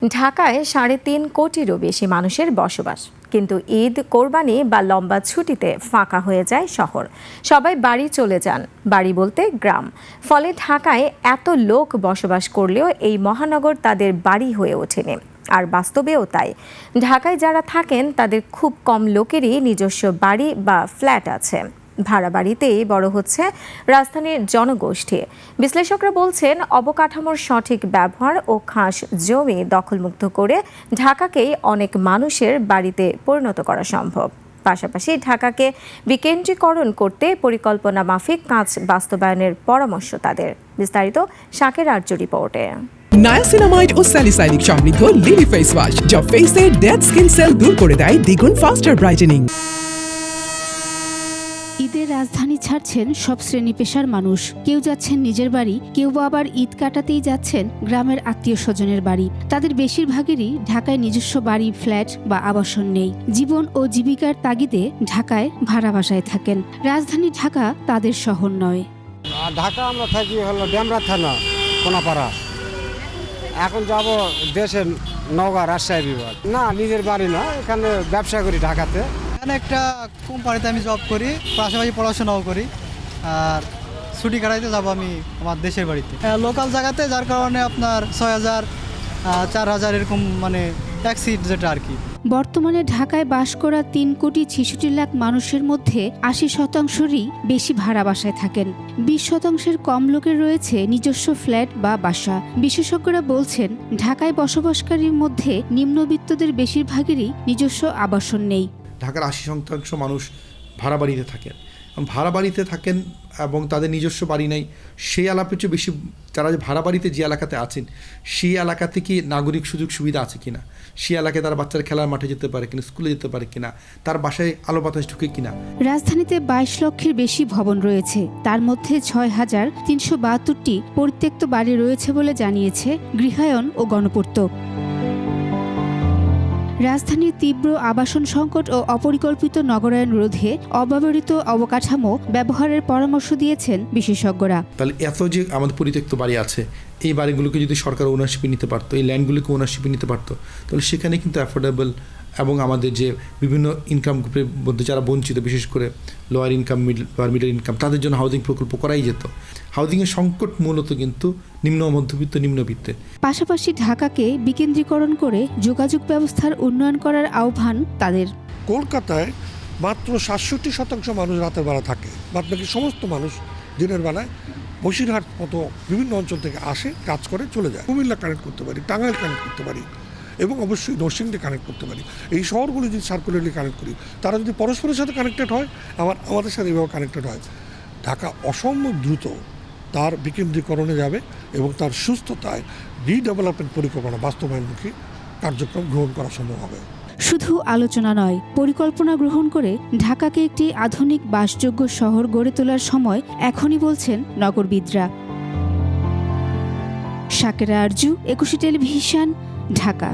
ঢাকায় ৩.৫ কোটিরও বেশি মানুষের বসবাস, কিন্তু ঈদ, কোরবানি বা লম্বা ছুটিতে ফাঁকা হয়ে যায় শহর। সবাই বাড়ি চলে যান, বাড়ি বলতে গ্রাম। ফলে ঢাকায় এত লোক বসবাস করলেও এই মহানগর তাদের বাড়ি হয়ে ওঠেনি। আর বাস্তবেও তাই। ঢাকায় যারা থাকেন তাদের খুব কম লোকেরই নিজস্ব বাড়ি বা ফ্ল্যাট আছে। ভাড়া বাড়িতেই বড় হচ্ছে রাজধানীর জনগোষ্ঠী। বিশ্লেষকরা বলছেন, অবকাঠামোর সঠিক ব্যবহার ও খাস জমি দখলমুক্ত করে ঢাকাকেই অনেক মানুষের বাড়িতে পরিণত করা সম্ভব। পাশাপাশি ঢাকাকে বিকেন্দ্রীকরণ করতে পরিকল্পনা মাফিক কাজ বাস্তবায়নের পরামর্শ তাদের। বিস্তারিত শাকের আর্য রিপোর্টে। নায়াসিনামাইড ও স্যালিসাইলিক সমৃদ্ধ লিলি ফেস ওয়াশ, যা ফেসের ডেড স্কিন সেল দূর করে দেয় দ্বিগুণ ফাস্টার ব্রাইটেনিং। ঈদের রাজধানী ছাড়ছেন সব শ্রেণী পেশার মানুষ। কেউ যাচ্ছেন নিজের বাড়ি, কেউ আবার ঈদ কাটাতেই যাচ্ছেন গ্রামের আত্মীয় স্বজনের বাড়ি। তাদের বেশিরভাগেরই ঢাকায় নিজস্ব বাড়ি, ফ্ল্যাট বা আবাসন নেই। জীবন ও জীবিকার তাগিদে ঢাকায় ভাড়া বাসায় থাকেন। রাজধানী ঢাকা তাদের শহর নয়। ঢাকা আমরা থাকি হলো ডেমরা থানা, কোনাপাড়া। এখন যাব দেশের নওগাঁ, রাজশাহী বিভাগ। না, নিজের বাড়ি না, এখানে ব্যবসা করি ঢাকাতে। এখানে একটা কোম্পানিতে আমি জব করি, পাশাপাশি পড়াশোনাও করি। আর ছুটি কাটাইতে যাব আমি আমার দেশের বাড়িতে, লোকাল জায়গাতে, যার কারণে আপনার ৬,০০০, ৪,০০০ এরকম মানে ট্যাক্সি যেটা আর কি। বর্তমানে ঢাকায় বাস করা ৩,৬৫,০০,০০০ মানুষের মধ্যে ৮০%ই বেশি ভাড়া বাসায় থাকেন। ২০%-এর কম লোকের রয়েছে নিজস্ব ফ্ল্যাট বা বাসা। বিশেষজ্ঞরা বলছেন, ঢাকায় বসবাসকারীর মধ্যে নিম্নবিত্তদের বেশিরভাগেরই নিজস্ব আবাসন নেই। ঢাকার ৮০% মানুষ ভাড়া বাড়িতে থাকেন। ভাড়া বাড়িতে থাকেন এবং তাদের নিজস্ব বাড়ি নেই। সেই এলাকার চেয়ে বেশি যারা ভাড়া বাড়িতে যে এলাকাতে আছেন, সেই এলাকাতে কি নাগরিক সুযোগ সুবিধা আছে কিনা, সেই এলাকায় তার বাচ্চারা খেলার মাঠে যেতে পারে কিনা, স্কুলে যেতে পারে কিনা, তার বাসায় আলো বাতাস ঢুকে কিনা। রাজধানীতে ২২ লক্ষের বেশি ভবন রয়েছে। তার মধ্যে ৬,৩৭২টি পরিত্যক্ত বাড়ি রয়েছে বলে জানিয়েছে গৃহায়ন ও গণপূর্ত। রাজধানীর তীব্র আবাসন সংকট ও অপরিকল্পিত নগরায়ন রোধে অব্যবহৃত অবকাঠামো ব্যবহারের পরামর্শ দিয়েছেন বিশেষজ্ঞরা। তাহলে এত যে আমাদের পরিত্যক্ত বাড়ি আছে, এই বাড়িগুলোকে যদি সরকার ওনারশিপে নিতে পারতো, এই ল্যান্ডগুলোকে ওনারশিপে নিতে পারতো, তাহলে সেখানে কিন্তু অ্যাফোর্ডেবল এবং আমাদের যে বিভিন্ন ইনকাম গ্রুপের মধ্যে যারা বঞ্চিত, বিশেষ করে লোয়ার ইনকাম, মিডল ইনকাম, তাদের জন্য হাউজিং প্রকল্প করাই যেত। হাউজিংয়ের সংকট মূলত কিন্তু নিম্ন মধ্যবিত্ত, নিম্নবিত্তে। পাশাপাশি ঢাকাকে বিকেন্দ্রীকরণ করে যোগাযোগ ব্যবস্থার উন্নয়ন করার আহ্বান তাদের। কলকাতায় মাত্র ৬৭% মানুষ রাতের বেলা থাকে, বাদ বাকি সমস্ত মানুষ দিনের বেলায় বসিরহাট মতো বিভিন্ন অঞ্চল থেকে আসে, কাজ করে চলে যায়। কুমিল্লা কানেক্ট করতে পারি, টাঙ্গাইল কানেক্ট করতে পারি এবং অবশ্যই নরসিংদী কানেক্ট করতে পারি। এই শহরগুলি যদি সার্কুলারলি কানেক্ট করি, তারা যদি পরস্পরের সাথে কানেক্টেড হয়, আমাদের সাথে এভাবে কানেক্টেড হয়, ঢাকা অসম্ভব দ্রুত তার বিকেন্দ্রীকরণে যাবে এবং তার সুস্থতায় রিডেভেলপমেন্ট পরিকল্পনা বাস্তবায়নমুখী কার্যক্রম গ্রহণ করা সম্ভব হবে। শুধু আলোচনা নয়, পরিকল্পনা গ্রহণ করে ঢাকাকে একটি আধুনিক বাসযোগ্য শহর গড়ে তোলার সময় এখনই বলছেন নগরবিদরা। শাকেরা আরজু, ২১ টেলিভিশন, ঢাকা।